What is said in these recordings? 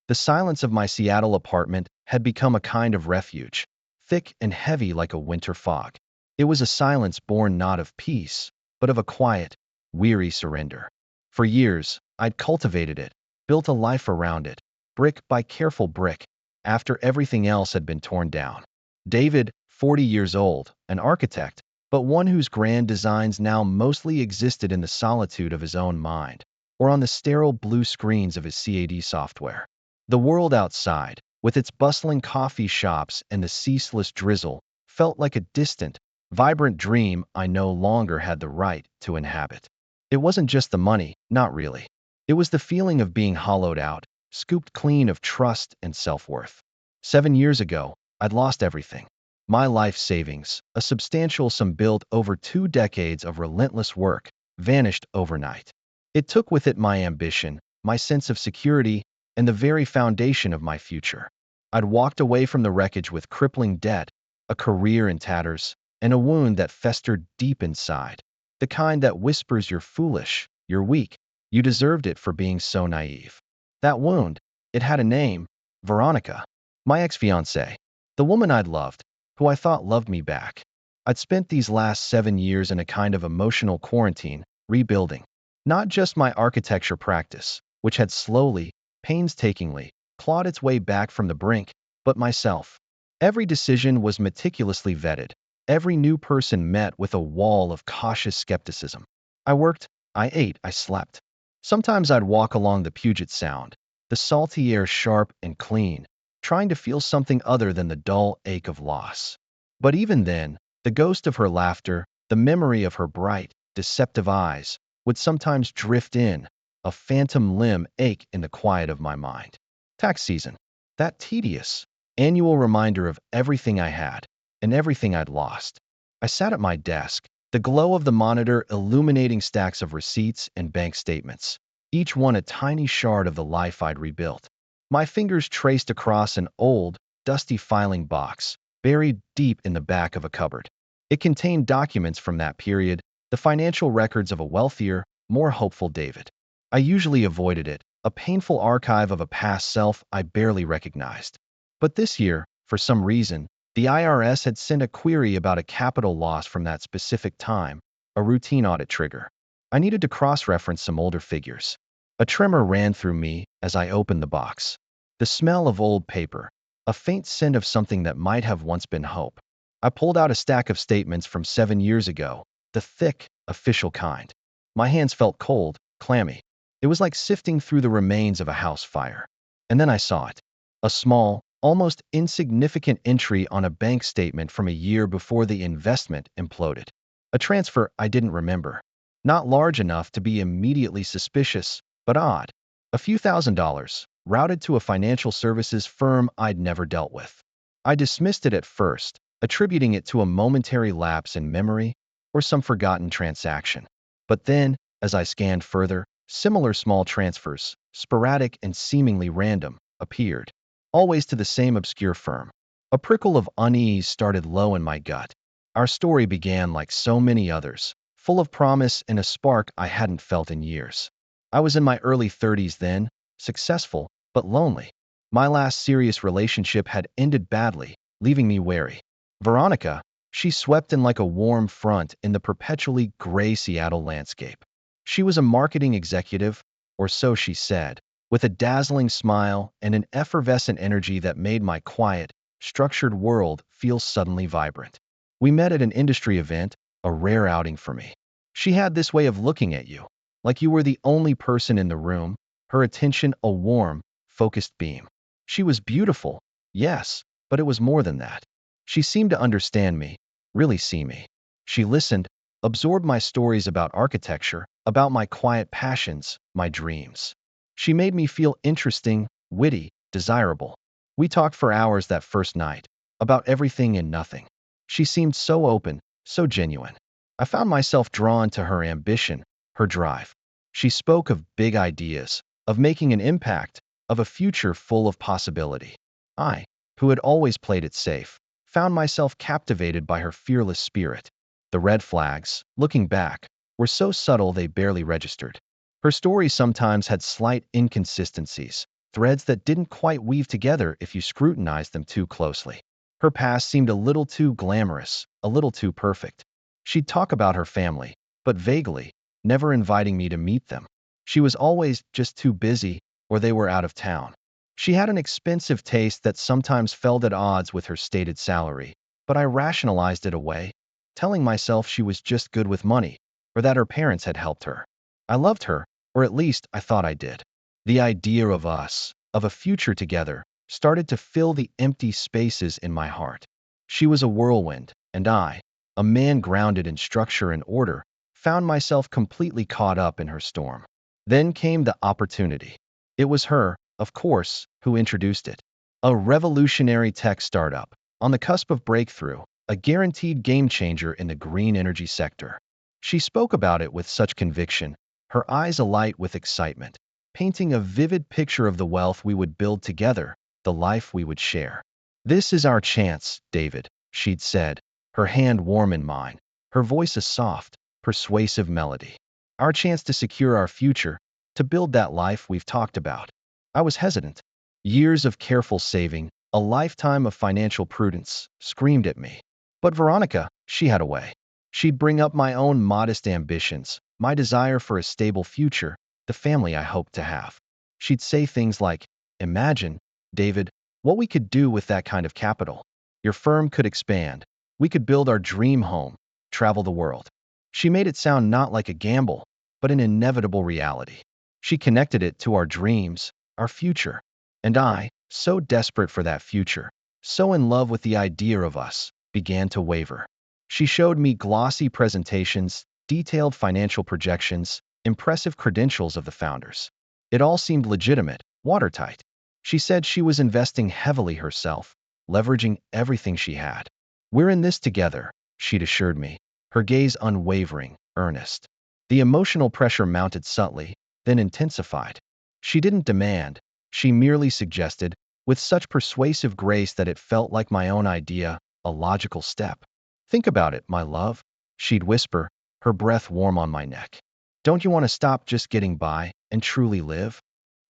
The silence of my Seattle apartment had become a kind of refuge, thick and heavy like a winter fog. It was a silence born not of peace, but of a quiet, weary surrender. For years, I'd cultivated it, built a life around it, brick by careful brick, after everything else had been torn down. David, 40 years old, an architect, but one whose grand designs now mostly existed in the solitude of his own mind, or on the sterile blue screens of his CAD software. The world outside, with its bustling coffee shops and the ceaseless drizzle, felt like a distant, vibrant dream I no longer had the right to inhabit. It wasn't just the money, not really. It was the feeling of being hollowed out, scooped clean of trust and self-worth. 7 years ago, I'd lost everything. My life savings, a substantial sum built over 2 decades of relentless work, vanished overnight. It took with it my ambition, my sense of security, and the very foundation of my future. I'd walked away from the wreckage with crippling debt, a career in tatters, and a wound that festered deep inside. The kind that whispers you're foolish, you're weak, you deserved it for being so naive. That wound, it had a name, Veronica, my ex-fiancée, the woman I'd loved, who I thought loved me back. I'd spent these last 7 years in a kind of emotional quarantine, rebuilding. Not just my architecture practice, which had slowly, painstakingly, clawed its way back from the brink, but myself. Every decision was meticulously vetted, every new person met with a wall of cautious skepticism. I worked, I ate, I slept. Sometimes I'd walk along the Puget Sound, the salty air sharp and clean, trying to feel something other than the dull ache of loss. But even then, the ghost of her laughter, the memory of her bright, deceptive eyes, would sometimes drift in, a phantom limb ache in the quiet of my mind. Tax season, that tedious, annual reminder of everything I had and everything I'd lost. I sat at my desk, the glow of the monitor illuminating stacks of receipts and bank statements, each one a tiny shard of the life I'd rebuilt. My fingers traced across an old, dusty filing box, buried deep in the back of a cupboard. It contained documents from that period, the financial records of a wealthier, more hopeful David. I usually avoided it, a painful archive of a past self I barely recognized. But this year, for some reason, the IRS had sent a query about a capital loss from that specific time, a routine audit trigger. I needed to cross-reference some older figures. A tremor ran through me as I opened the box. The smell of old paper, a faint scent of something that might have once been hope. I pulled out a stack of statements from 7 years ago, the thick, official kind. My hands felt cold, clammy. It was like sifting through the remains of a house fire. And then I saw it. A small, almost insignificant entry on a bank statement from a year before the investment imploded. A transfer I didn't remember. Not large enough to be immediately suspicious, but odd. A few $1,000s, routed to a financial services firm I'd never dealt with. I dismissed it at first, attributing it to a momentary lapse in memory or some forgotten transaction. But then, as I scanned further, similar small transfers, sporadic and seemingly random, appeared, always to the same obscure firm. A prickle of unease started low in my gut. Our story began like so many others, full of promise and a spark I hadn't felt in years. I was in my early 30s then, successful, but lonely. My last serious relationship had ended badly, leaving me wary. Veronica, she swept in like a warm front in the perpetually gray Seattle landscape. She was a marketing executive, or so she said, with a dazzling smile and an effervescent energy that made my quiet, structured world feel suddenly vibrant. We met at an industry event, a rare outing for me. She had this way of looking at you, like you were the only person in the room, her attention a warm, focused beam. She was beautiful, yes, but it was more than that. She seemed to understand me, really see me. She listened, absorbed my stories about architecture, about my quiet passions, my dreams. She made me feel interesting, witty, desirable. We talked for hours that first night, about everything and nothing. She seemed so open, so genuine. I found myself drawn to her ambition, her drive. She spoke of big ideas, of making an impact, of a future full of possibility. I, who had always played it safe, found myself captivated by her fearless spirit. The red flags, looking back, were so subtle they barely registered. Her story sometimes had slight inconsistencies, threads that didn't quite weave together if you scrutinized them too closely. Her past seemed a little too glamorous, a little too perfect. She'd talk about her family, but vaguely, never inviting me to meet them. She was always just too busy, or they were out of town. She had an expensive taste that sometimes fell at odds with her stated salary, but I rationalized it away, telling myself she was just good with money, or that her parents had helped her. I loved her, or at least I thought I did. The idea of us, of a future together, started to fill the empty spaces in my heart. She was a whirlwind, and I, a man grounded in structure and order, found myself completely caught up in her storm. Then came the opportunity. It was her, of course, who introduced it. A revolutionary tech startup, on the cusp of breakthrough, a guaranteed game changer in the green energy sector. She spoke about it with such conviction, her eyes alight with excitement, painting a vivid picture of the wealth we would build together, the life we would share. "This is our chance, David," she'd said, her hand warm in mine, her voice a soft, persuasive melody. "Our chance to secure our future, to build that life we've talked about." I was hesitant. Years of careful saving, a lifetime of financial prudence, screamed at me. But Veronica, she had a way. She'd bring up my own modest ambitions, my desire for a stable future, the family I hoped to have. She'd say things like, "Imagine, David, what we could do with that kind of capital. Your firm could expand. We could build our dream home, travel the world." She made it sound not like a gamble, but an inevitable reality. She connected it to our dreams, our future. And I, so desperate for that future, so in love with the idea of us, began to waver. She showed me glossy presentations, detailed financial projections, impressive credentials of the founders. It all seemed legitimate, watertight. She said she was investing heavily herself, leveraging everything she had. "We're in this together," she'd assured me, her gaze unwavering, earnest. The emotional pressure mounted subtly, then intensified. She didn't demand, she merely suggested, with such persuasive grace that it felt like my own idea, a logical step. "Think about it, my love," she'd whisper, her breath warm on my neck. "Don't you want to stop just getting by and truly live?"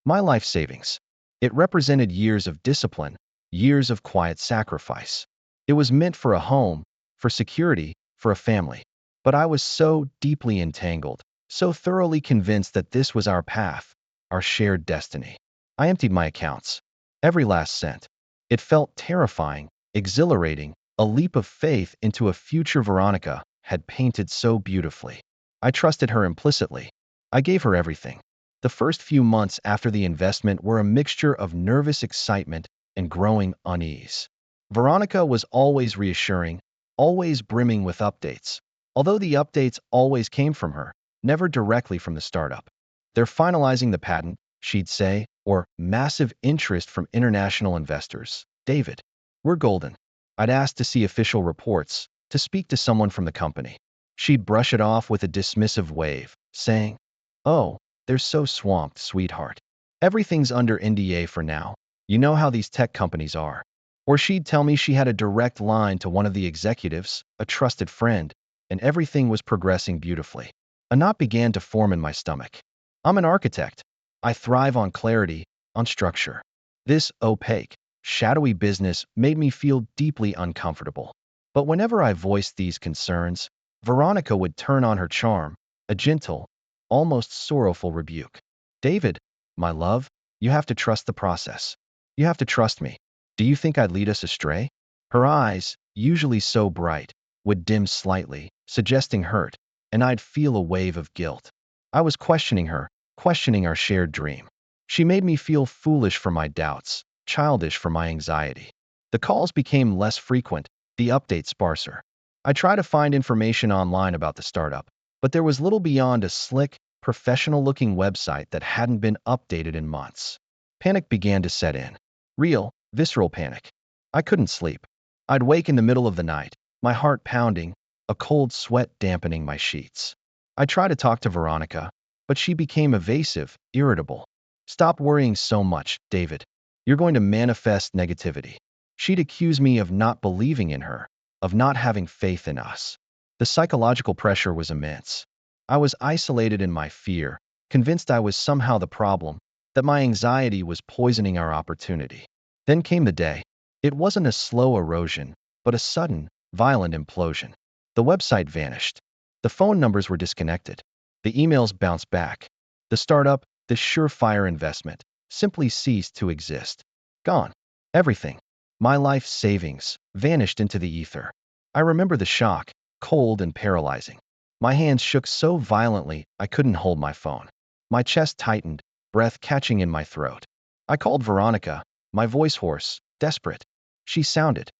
My life savings. It represented years of discipline, years of quiet sacrifice. It was meant for a home, for security, for a family. But I was so deeply entangled, so thoroughly convinced that this was our path, our shared destiny. I emptied my accounts. Every last cent. It felt terrifying, exhilarating, a leap of faith into a future Veronica had painted so beautifully. I trusted her implicitly. I gave her everything. The first few months after the investment were a mixture of nervous excitement and growing unease. Veronica was always reassuring, always brimming with updates. Although the updates always came from her, never directly from the startup. "They're finalizing the patent," she'd say, or "massive interest from international investors. David, we're golden." I'd ask to see official reports, to speak to someone from the company. She'd brush it off with a dismissive wave, saying, "Oh, they're so swamped, sweetheart. Everything's under NDA for now. You know how these tech companies are." Or she'd tell me she had a direct line to one of the executives, a trusted friend, and everything was progressing beautifully. A knot began to form in my stomach. I'm an architect. I thrive on clarity, on structure. This opaque, shadowy business made me feel deeply uncomfortable. But whenever I voiced these concerns, Veronica would turn on her charm, a gentle, almost sorrowful rebuke. "David, my love, you have to trust the process. You have to trust me. Do you think I'd lead us astray?" Her eyes, usually so bright, would dim slightly, suggesting hurt, and I'd feel a wave of guilt. I was questioning her, questioning our shared dream. She made me feel foolish for my doubts, childish for my anxiety. The calls became less frequent, the updates sparser. I tried to find information online about the startup, but there was little beyond a slick, professional-looking website that hadn't been updated in months. Panic began to set in. Real, visceral panic. I couldn't sleep. I'd wake in the middle of the night, my heart pounding, a cold sweat dampening my sheets. I tried to talk to Veronica, but she became evasive, irritable. "Stop worrying so much, David. You're going to manifest negativity." She'd accuse me of not believing in her, of not having faith in us. The psychological pressure was immense. I was isolated in my fear, convinced I was somehow the problem, that my anxiety was poisoning our opportunity. Then came the day. It wasn't a slow erosion, but a sudden, violent implosion. The website vanished. The phone numbers were disconnected. The emails bounced back. The startup, the surefire investment, simply ceased to exist. Gone. Everything. My life savings vanished into the ether. I remember the shock, cold and paralyzing. My hands shook so violently I couldn't hold my phone. My chest tightened, breath catching in my throat. I called Veronica, my voice hoarse, desperate. She sounded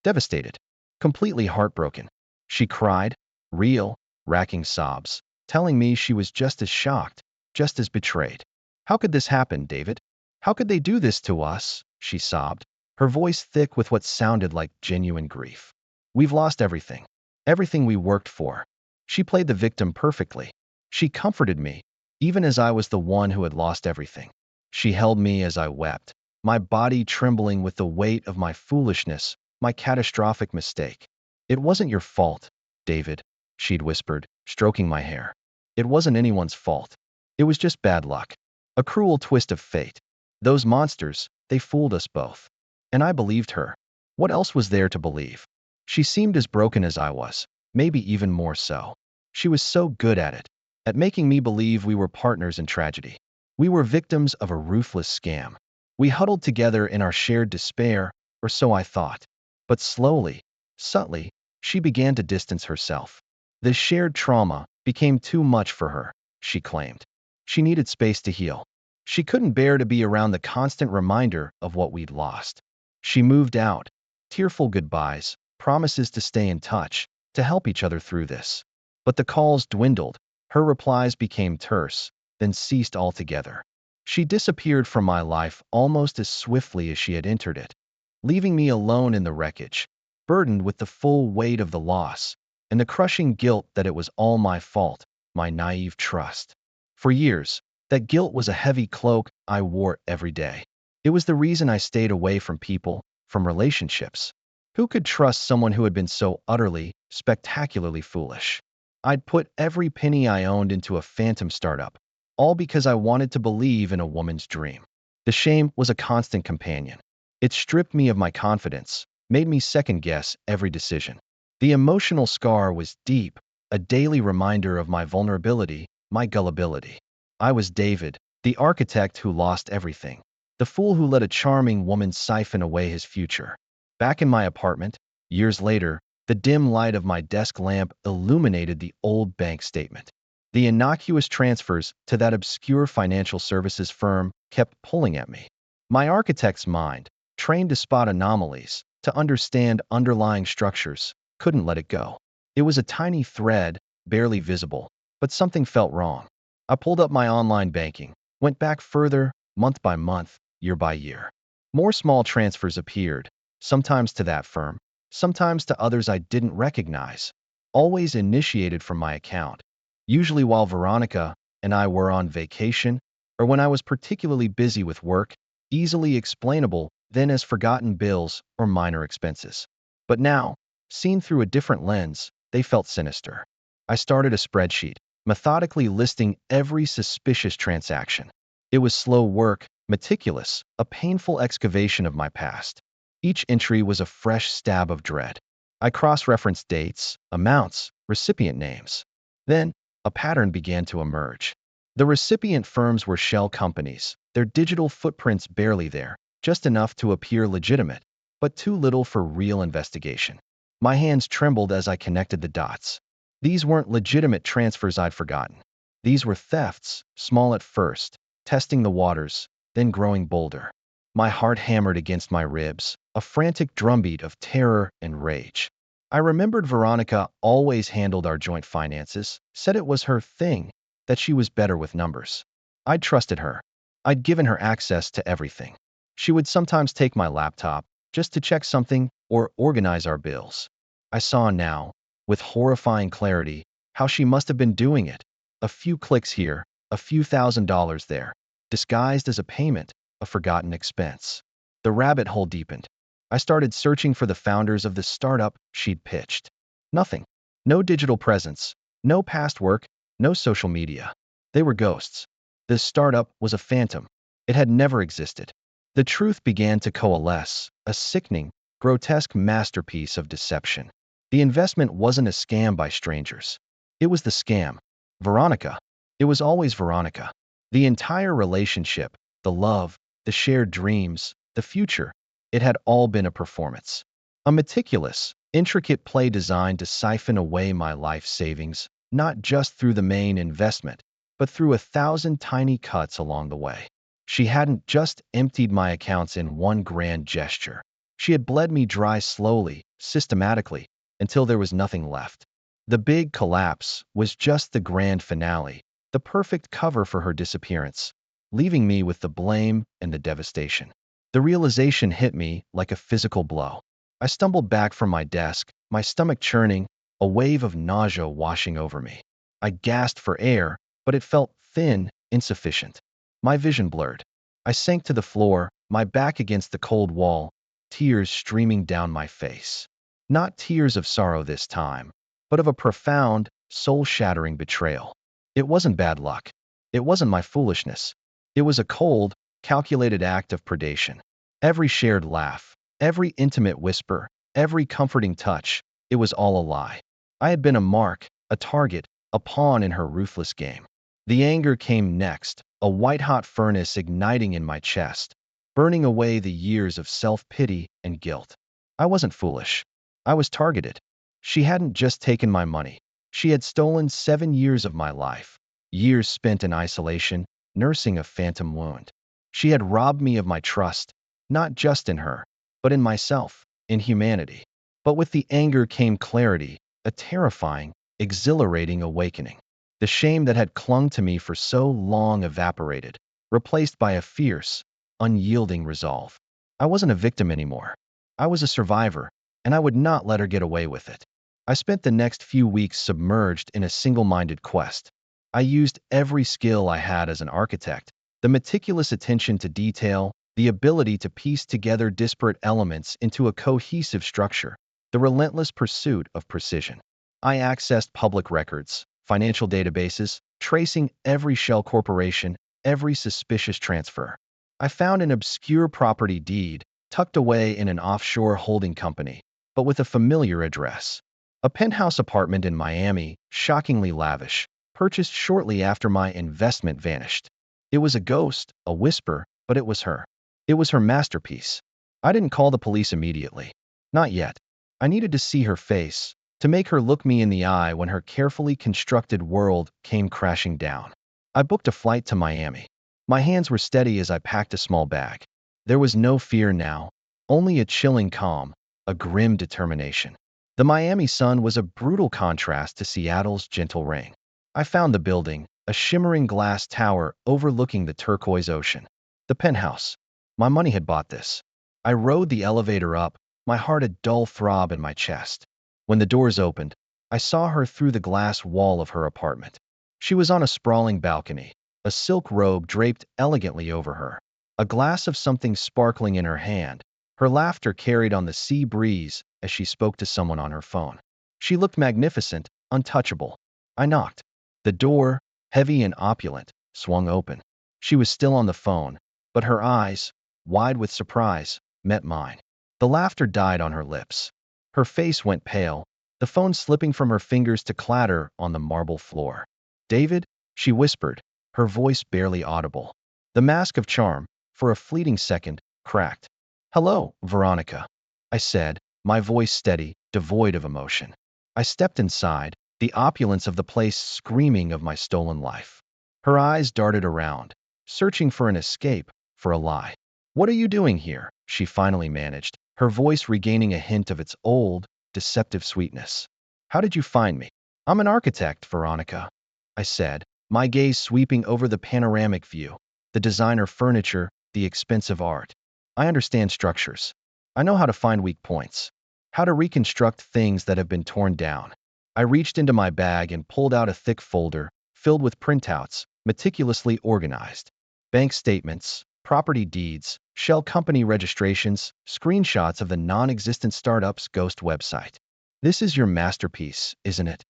devastated, completely heartbroken. She cried, real, racking sobs, telling me she was just as shocked, just as betrayed. How could this happen, David? How could they do this to us? She sobbed, her voice thick with what sounded like genuine grief. We've lost everything. Everything we worked for. She played the victim perfectly. She comforted me, even as I was the one who had lost everything. She held me as I wept, my body trembling with the weight of my foolishness, my catastrophic mistake. It wasn't your fault, David, she'd whispered, stroking my hair. It wasn't anyone's fault. It was just bad luck. A cruel twist of fate. Those monsters, they fooled us both. And I believed her. What else was there to believe? She seemed as broken as I was, maybe even more so. She was so good at making me believe we were partners in tragedy. We were victims of a ruthless scam. We huddled together in our shared despair, or so I thought. But slowly, subtly, she began to distance herself. The shared trauma became too much for her, she claimed. She needed space to heal. She couldn't bear to be around the constant reminder of what we'd lost. She moved out, tearful goodbyes, promises to stay in touch, to help each other through this. But the calls dwindled, her replies became terse, then ceased altogether. She disappeared from my life almost as swiftly as she had entered it, leaving me alone in the wreckage, burdened with the full weight of the loss and the crushing guilt that it was all my fault, my naive trust. For years, that guilt was a heavy cloak I wore every day. It was the reason I stayed away from people, from relationships. Who could trust someone who had been so utterly, spectacularly foolish? I'd put every penny I owned into a phantom startup, all because I wanted to believe in a woman's dream. The shame was a constant companion. It stripped me of my confidence, made me second-guess every decision. The emotional scar was deep, a daily reminder of my vulnerability, my gullibility. I was David, the architect who lost everything, the fool who let a charming woman siphon away his future. Back in my apartment, years later, the dim light of my desk lamp illuminated the old bank statement. The innocuous transfers to that obscure financial services firm kept pulling at me. My architect's mind, trained to spot anomalies, to understand underlying structures, couldn't let it go. It was a tiny thread, barely visible, but something felt wrong. I pulled up my online banking, went back further, month by month, year by year. More small transfers appeared, sometimes to that firm, sometimes to others I didn't recognize, always initiated from my account, usually while Veronica and I were on vacation, or when I was particularly busy with work, easily explainable then as forgotten bills or minor expenses. But now, seen through a different lens, they felt sinister. I started a spreadsheet, methodically listing every suspicious transaction. It was slow work, meticulous, a painful excavation of my past. Each entry was a fresh stab of dread. I cross-referenced dates, amounts, recipient names. Then, a pattern began to emerge. The recipient firms were shell companies, their digital footprints barely there, just enough to appear legitimate, but too little for real investigation. My hands trembled as I connected the dots. These weren't legitimate transfers I'd forgotten. These were thefts, small at first, testing the waters, then growing bolder. My heart hammered against my ribs, a frantic drumbeat of terror and rage. I remembered Veronica always handled our joint finances, said it was her thing, that she was better with numbers. I'd trusted her. I'd given her access to everything. She would sometimes take my laptop, just to check something or organize our bills. I saw now, with horrifying clarity, how she must have been doing it. A few clicks here, a few $1,000s there, disguised as a payment, a forgotten expense. The rabbit hole deepened. I started searching for the founders of the startup she'd pitched. Nothing. No digital presence, no past work, no social media. They were ghosts. This startup was a phantom, It had never existed. The truth began to coalesce, a sickening, grotesque masterpiece of deception. The investment wasn't a scam by strangers. It was the scam. Veronica. It was always Veronica. The entire relationship, the love, the shared dreams, the future, it had all been a performance. A meticulous, intricate play designed to siphon away my life savings, not just through the main investment, but through 1,000 tiny cuts along the way. She hadn't just emptied my accounts in one grand gesture. She had bled me dry slowly, systematically, until there was nothing left. The big collapse was just the grand finale, the perfect cover for her disappearance, leaving me with the blame and the devastation. The realization hit me like a physical blow. I stumbled back from my desk, my stomach churning, a wave of nausea washing over me. I gasped for air, but it felt thin, insufficient. My vision blurred. I sank to the floor, my back against the cold wall, tears streaming down my face. Not tears of sorrow this time, but of a profound, soul-shattering betrayal. It wasn't bad luck. It wasn't my foolishness. It was a cold, calculated act of predation. Every shared laugh, every intimate whisper, every comforting touch, it was all a lie. I had been a mark, a target, a pawn in her ruthless game. The anger came next, a white-hot furnace igniting in my chest, burning away the years of self-pity and guilt. I wasn't foolish. I was targeted. She hadn't just taken my money. She had stolen 7 years of my life, years spent in isolation, nursing a phantom wound. She had robbed me of my trust, not just in her, but in myself, in humanity. But with the anger came clarity, a terrifying, exhilarating awakening. The shame that had clung to me for so long evaporated, replaced by a fierce, unyielding resolve. I wasn't a victim anymore. I was a survivor, and I would not let her get away with it. I spent the next few weeks submerged in a single-minded quest. I used every skill I had as an architect, the meticulous attention to detail, the ability to piece together disparate elements into a cohesive structure, the relentless pursuit of precision. I accessed public records, financial databases, tracing every shell corporation, every suspicious transfer. I found an obscure property deed tucked away in an offshore holding company, but with a familiar address. A penthouse apartment in Miami, shockingly lavish, purchased shortly after my investment vanished. It was a ghost, a whisper, but it was her. It was her masterpiece. I didn't call the police immediately. Not yet. I needed to see her face, to make her look me in the eye when her carefully constructed world came crashing down. I booked a flight to Miami. My hands were steady as I packed a small bag. There was no fear now, only a chilling calm, a grim determination. The Miami sun was a brutal contrast to Seattle's gentle rain. I found the building, a shimmering glass tower overlooking the turquoise ocean. The penthouse. My money had bought this. I rode the elevator up, my heart a dull throb in my chest. When the doors opened, I saw her through the glass wall of her apartment. She was on a sprawling balcony, a silk robe draped elegantly over her, a glass of something sparkling in her hand. Her laughter carried on the sea breeze as she spoke to someone on her phone. She looked magnificent, untouchable. I knocked. The door, heavy and opulent, swung open. She was still on the phone, but her eyes, wide with surprise, met mine. The laughter died on her lips. Her face went pale, the phone slipping from her fingers to clatter on the marble floor. "David?" she whispered, her voice barely audible. The mask of charm, for a fleeting second, cracked. "Hello, Veronica," I said, my voice steady, devoid of emotion. I stepped inside, the opulence of the place screaming of my stolen life. Her eyes darted around, searching for an escape, for a lie. "What are you doing here?" she finally managed, her voice regaining a hint of its old, deceptive sweetness. "How did you find me?" "I'm an architect, Veronica," I said, my gaze sweeping over the panoramic view, the designer furniture, the expensive art. I understand structures. I know how to find weak points, how to reconstruct things that have been torn down. I reached into my bag and pulled out a thick folder, filled with printouts, meticulously organized. Bank statements, property deeds, shell company registrations, screenshots of the non-existent startup's ghost website. "This is your masterpiece, isn't it?"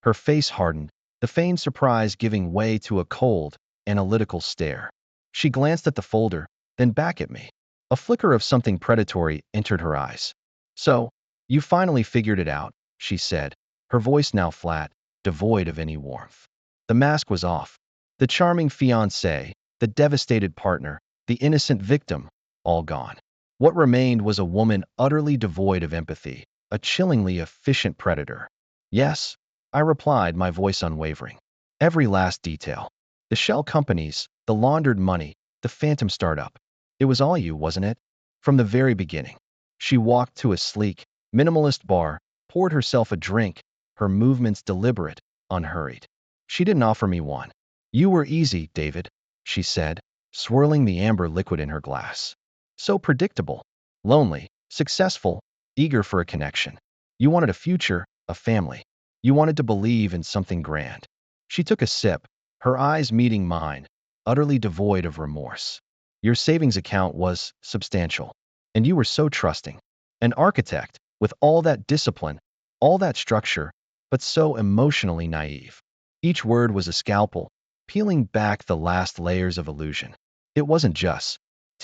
Her face hardened, the feigned surprise giving way to a cold, analytical stare. She glanced at the folder, then back at me. A flicker of something predatory entered her eyes. So, you finally figured it out, she said, her voice now flat, devoid of any warmth. The mask was off. The charming fiancé, the devastated partner, the innocent victim, all gone. What remained was a woman utterly devoid of empathy, a chillingly efficient predator. Yes, I replied, my voice unwavering. Every last detail. The shell companies, the laundered money, the phantom startup. It was all you, wasn't it? From the very beginning. She walked to a sleek, minimalist bar, poured herself a drink, her movements deliberate, unhurried. She didn't offer me one. You were easy, David, she said, swirling the amber liquid in her glass. So predictable, lonely, successful, eager for a connection. You wanted a future, a family. You wanted to believe in something grand. She took a sip, her eyes meeting mine, utterly devoid of remorse. Your savings account was substantial, and you were so trusting. An architect, with all that discipline, all that structure, but so emotionally naive. Each word was a scalpel, peeling back the last layers of illusion. It wasn't just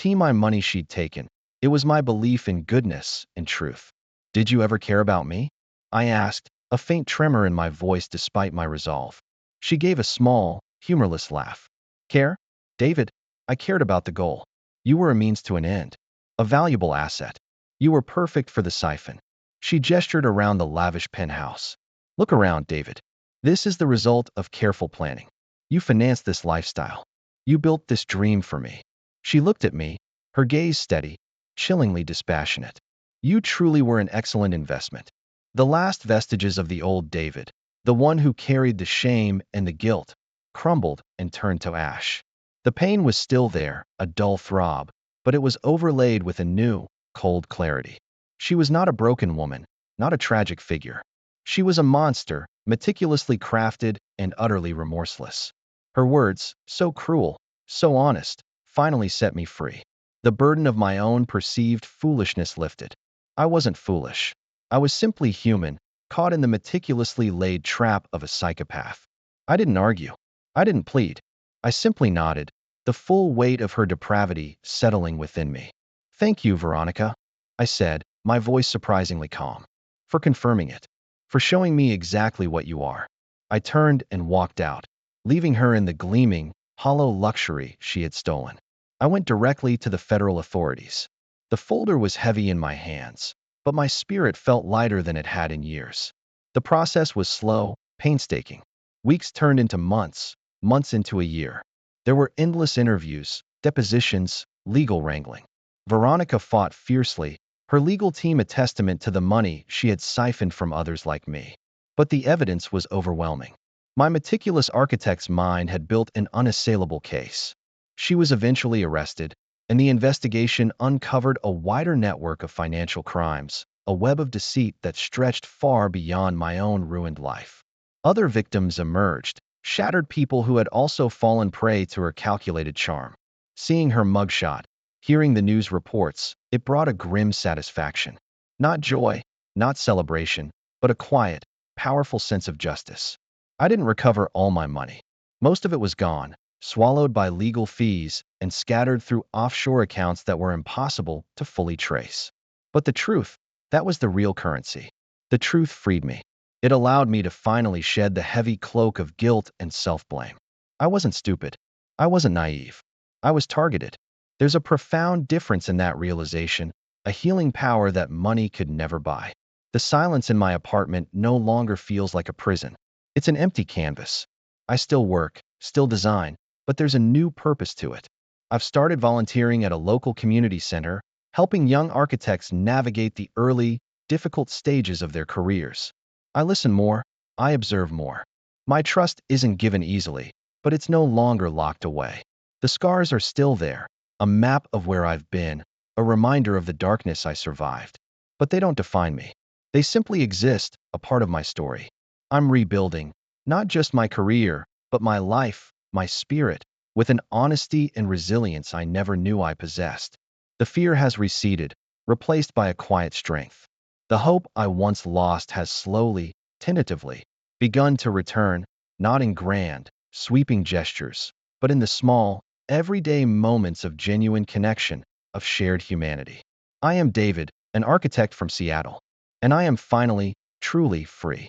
my money she'd taken. It was my belief in goodness and truth. Did you ever care about me? I asked, a faint tremor in my voice despite my resolve. She gave a small, humorless laugh. Care? David, I cared about the goal. You were a means to an end. A valuable asset. You were perfect for the siphon. She gestured around the lavish penthouse. Look around, David. This is the result of careful planning. You financed this lifestyle. You built this dream for me. She looked at me, her gaze steady, chillingly dispassionate. You truly were an excellent investment. The last vestiges of the old David, the one who carried the shame and the guilt, crumbled and turned to ash. The pain was still there, a dull throb, but it was overlaid with a new, cold clarity. She was not a broken woman, not a tragic figure. She was a monster, meticulously crafted and utterly remorseless. Her words, so cruel, so honest, finally set me free. The burden of my own perceived foolishness lifted. I wasn't foolish. I was simply human, caught in the meticulously laid trap of a psychopath. I didn't argue. I didn't plead. I simply nodded, the full weight of her depravity settling within me. Thank you, Veronica, I said, my voice surprisingly calm, for confirming it, for showing me exactly what you are. I turned and walked out, leaving her in the gleaming, hollow luxury she had stolen. I went directly to the federal authorities. The folder was heavy in my hands, but my spirit felt lighter than it had in years. The process was slow, painstaking. Weeks turned into months, months into a year. There were endless interviews, depositions, legal wrangling. Veronica fought fiercely, her legal team a testament to the money she had siphoned from others like me. But the evidence was overwhelming. My meticulous architect's mind had built an unassailable case. She was eventually arrested, and the investigation uncovered a wider network of financial crimes, a web of deceit that stretched far beyond my own ruined life. Other victims emerged, shattered people who had also fallen prey to her calculated charm. Seeing her mugshot, hearing the news reports, it brought a grim satisfaction. Not joy, not celebration, but a quiet, powerful sense of justice. I didn't recover all my money. Most of it was gone, swallowed by legal fees and scattered through offshore accounts that were impossible to fully trace. But the truth, that was the real currency. The truth freed me. It allowed me to finally shed the heavy cloak of guilt and self-blame. I wasn't stupid. I wasn't naive. I was targeted. There's a profound difference in that realization, a healing power that money could never buy. The silence in my apartment no longer feels like a prison. It's an empty canvas. I still work, still design, but there's a new purpose to it. I've started volunteering at a local community center, helping young architects navigate the early, difficult stages of their careers. I listen more, I observe more. My trust isn't given easily, but it's no longer locked away. The scars are still there, a map of where I've been, a reminder of the darkness I survived. But they don't define me. They simply exist, a part of my story. I'm rebuilding, not just my career, but my life, my spirit, with an honesty and resilience I never knew I possessed. The fear has receded, replaced by a quiet strength. The hope I once lost has slowly, tentatively, begun to return, not in grand, sweeping gestures, but in the small, everyday moments of genuine connection, of shared humanity. I am David, an architect from Seattle, and I am finally, truly free.